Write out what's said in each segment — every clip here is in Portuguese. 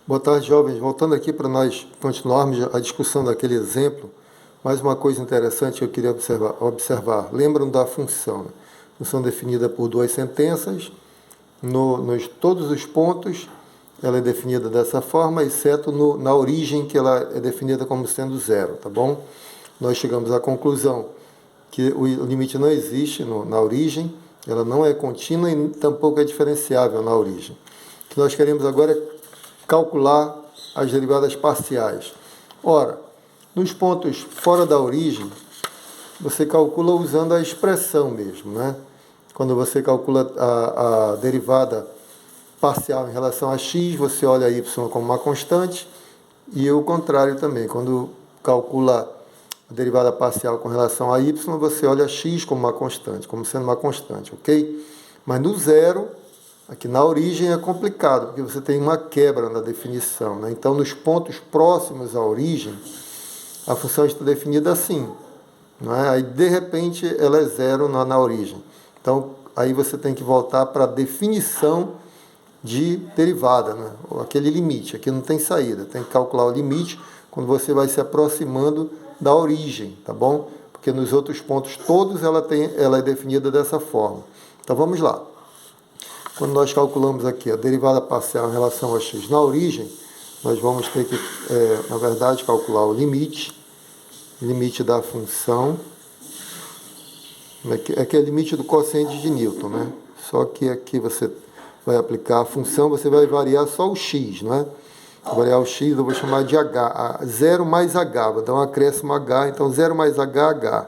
Boa tarde, jovens. Voltando aqui para nós continuarmos a discussão daquele exemplo, mais uma coisa interessante que eu queria observar. Lembram da função, né? Função definida por duas sentenças. Todos os pontos ela é definida dessa forma, exceto na origem, que ela é definida como sendo zero, tá bom? Nós chegamos à conclusão que o limite não existe na origem, ela não é contínua e tampouco é diferenciável na origem. O que nós queremos agora é calcular as derivadas parciais. Ora, nos pontos fora da origem, você calcula usando a expressão mesmo, né? Quando você calcula a derivada parcial em relação a x, você olha y como uma constante, e o contrário também. Quando calcula a derivada parcial com relação a y, você olha x como uma constante, como sendo uma constante, ok? Mas no zero, aqui na origem é complicado, porque você tem uma quebra na definição, né? Então, nos pontos próximos à origem, a função está definida assim, não é? Aí, de repente, ela é zero na origem. Então, aí você tem que voltar para a definição de derivada, né? Aquele limite. Aqui não tem saída, tem que calcular o limite quando você vai se aproximando da origem, tá bom? Porque nos outros pontos todos ela é definida dessa forma. Então, vamos lá. Quando nós calculamos aqui a derivada parcial em relação a x na origem, nós vamos ter que, na verdade, calcular o limite da função, que é o limite do quociente de Newton, né? Só que aqui você vai aplicar a função, você vai variar só o x, não é? Vou variar o x, eu vou chamar de h, 0 mais h, vou dar um acréscimo h, então 0 mais h, h.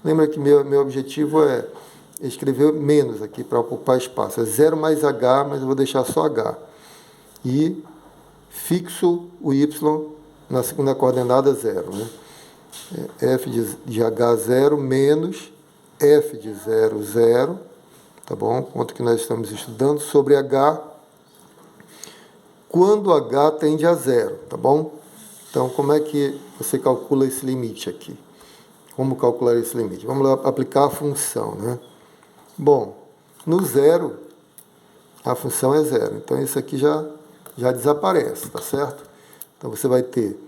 Lembra que meu objetivo é escrever menos aqui para ocupar espaço. É 0 mais h, mas eu vou deixar só h. E fixo o y na segunda coordenada 0. Né? F de h0 menos f de 0, 0. Tá bom? Quanto que nós estamos estudando sobre h quando h tende a 0. Tá bom? Então, como é que você calcula esse limite aqui? Como calcular esse limite? Vamos lá aplicar a função, né? Bom, no zero, a função é zero. Então, isso aqui já desaparece, tá certo? Então, você vai ter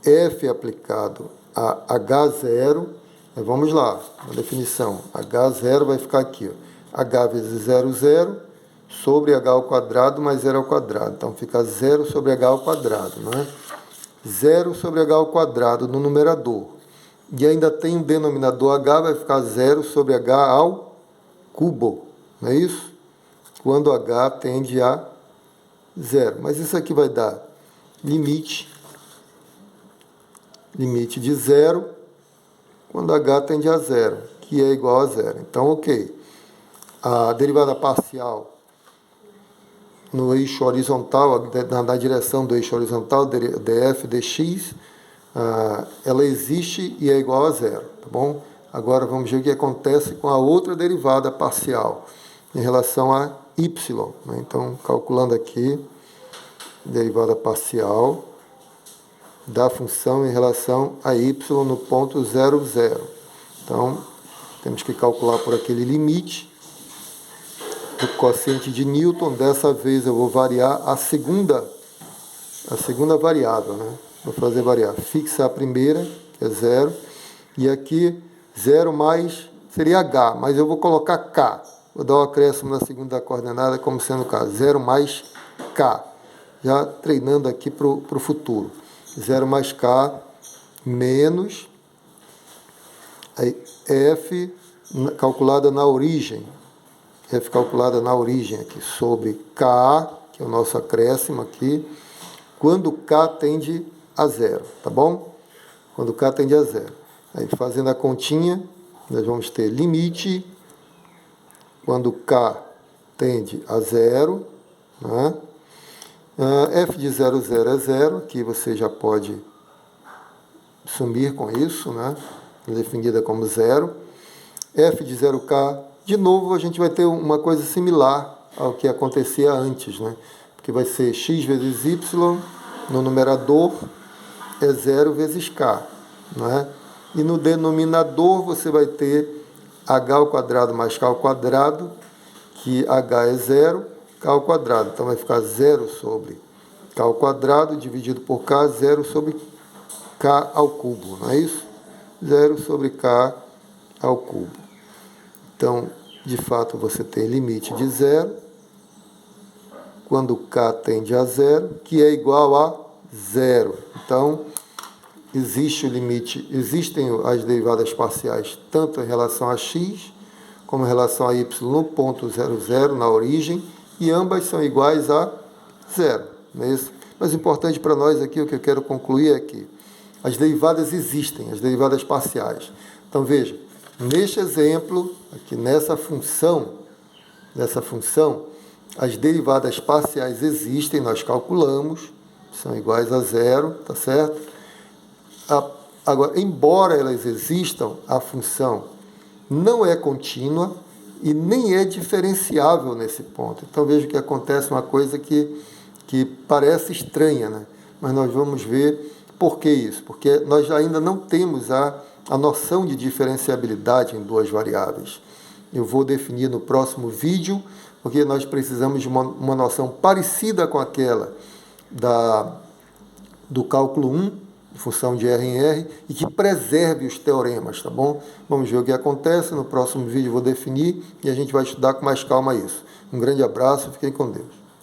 f aplicado a h0. Vamos lá, na definição. h0 vai ficar aqui, ó, h vezes 0, 0, sobre h ao quadrado mais 0 ao quadrado. Então, fica 0 sobre h ao quadrado, não é? 0 sobre h ao quadrado no numerador. E ainda tem um denominador h, vai ficar 0 sobre h ao cubo, não é isso? Quando h tende a 0. Mas isso aqui vai dar limite de 0 quando h tende a 0, que é igual a 0. Então, ok. A derivada parcial no eixo horizontal, na direção do eixo horizontal, df dx, ela existe e é igual a 0, tá bom? Agora vamos ver o que acontece com a outra derivada parcial em relação a y. Né? Então, calculando aqui, derivada parcial da função em relação a y no ponto 0, 0. Então, temos que calcular por aquele limite do quociente de Newton. Dessa vez eu vou variar a segunda variável, né? Vou fazer variar, fixar a primeira, que é 0, e aqui 0 mais seria h, mas eu vou colocar k. Vou dar o acréscimo na segunda coordenada como sendo k, 0 mais k. Já treinando aqui para o futuro. 0 mais k menos aí, f calculada na origem. F calculada na origem aqui, sobre k, que é o nosso acréscimo aqui, quando k tende a 0, tá bom? Quando k tende a 0. Aí, fazendo a continha, nós vamos ter limite, quando k tende a 0, né? F de 0, 0 é 0, aqui você já pode sumir com isso, né? Definida como 0. F de 0k, de novo a gente vai ter uma coisa similar ao que acontecia antes, né? Porque vai ser x vezes y, no numerador é 0 vezes k, né? E no denominador você vai ter h ao quadrado mais k ao quadrado, que h é 0, k ao quadrado. Então vai ficar 0 sobre k ao quadrado dividido por k, 0 sobre k ao cubo, não é isso? 0 sobre k ao cubo. Então, de fato, você tem limite de 0, quando k tende a 0, que é igual a 0. Então, existe o limite, existem as derivadas parciais tanto em relação a x, como em relação a y no ponto 00, na origem, e ambas são iguais a 0. Não é isso? Mas o importante para nós aqui, o que eu quero concluir é que as derivadas existem, as derivadas parciais. Então, veja, neste exemplo, aqui nessa função, as derivadas parciais existem, nós calculamos, são iguais a 0, tá certo? Agora, embora elas existam, a função não é contínua e nem é diferenciável nesse ponto. Então, veja que acontece uma coisa que parece estranha, né? Mas nós vamos ver por que isso. Porque nós ainda não temos a noção de diferenciabilidade em duas variáveis. Eu vou definir no próximo vídeo, porque nós precisamos de uma noção parecida com aquela do cálculo 1, função de R em R, e que preserve os teoremas, tá bom? Vamos ver o que acontece. No próximo vídeo eu vou definir e a gente vai estudar com mais calma isso. Um grande abraço, fiquem com Deus.